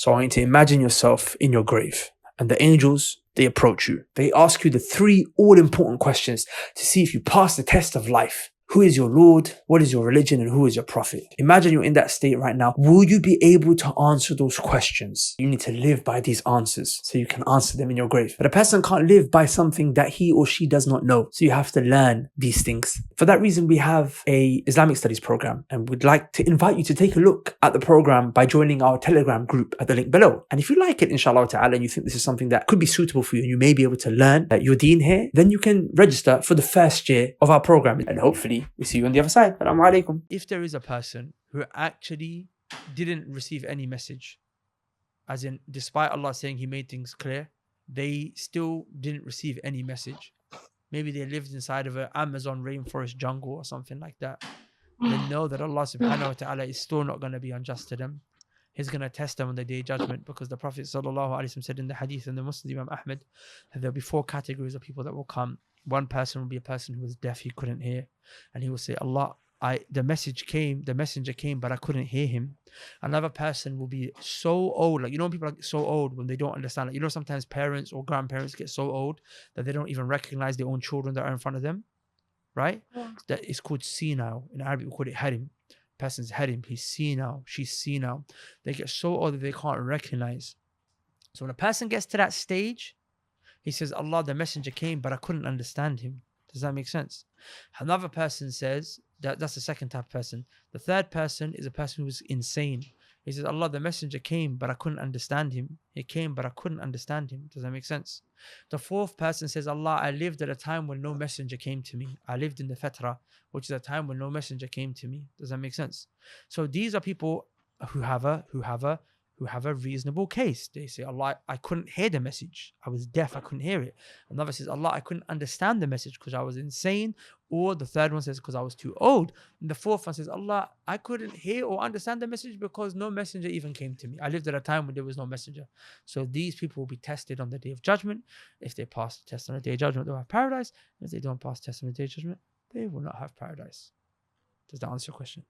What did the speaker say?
So I want you to imagine yourself in your grave, and the angels, they approach you. They ask you the three all-important questions to see if you pass the test of life. Who is your Lord? What is your religion? And who is your prophet? Imagine you're in that state right now. Will you be able to answer those questions? You need to live by these answers so you can answer them in your grave. But a person can't live by something that he or she does not know. So you have to learn these things. For that reason, we have a Islamic studies program, and we'd like to invite you to take a look at the program by joining our Telegram group at the link below. And if you like it, inshallah ta'ala, and you think this is something that could be suitable for you and you may be able to learn your deen here, then you can register for the first year of our program, and hopefully we see you on the other side. Assalamu alaikum. If there is a person who actually didn't receive any message, as in despite Allah saying He made things clear, they still didn't receive any message. Maybe they lived inside of an Amazon rainforest jungle or something like that. They know that Allah subhanahu wa ta'ala is still not going to be unjust to them. He's going to test them on the day of judgment, because the Prophet sallallahu alaihi wasallam said in the hadith and the Muslim Imam Ahmad that there will be 4 categories of people that will come. One person will be a person who was deaf, he couldn't hear, and he will say, Allah, the messenger came, but I couldn't hear him. Another person will be so old, like, you know, people are so old when they don't understand, like, you know, sometimes parents or grandparents get so old that they don't even recognize their own children that are in front of them, right? Yeah. That is called senile. In Arabic, we call it harim. Person's harim, he's senile, she's senile. They get so old that they can't recognize. So when a person gets to that stage, he says, Allah, the messenger came, but I couldn't understand him. Does that make sense? Another person says, that's the second type of person. The third person is a person who's insane. He says, Allah, the messenger came, but I couldn't understand him. He came, but I couldn't understand him. Does that make sense? The fourth person says, Allah, I lived at a time when no messenger came to me. I lived in the Fatra, which is a time when no messenger came to me. Does that make sense? So these are people who have a reasonable case. They say, Allah, I couldn't hear the message. I was deaf, I couldn't hear it. Another says, Allah, I couldn't understand the message because I was insane. Or the third one says, because I was too old. And the fourth one says, Allah, I couldn't hear or understand the message because no messenger even came to me. I lived at a time when there was no messenger. So these people will be tested on the day of judgment. If they pass the test on the day of judgment, they'll have paradise. If they don't pass the test on the day of judgment, they will not have paradise. Does that answer your question?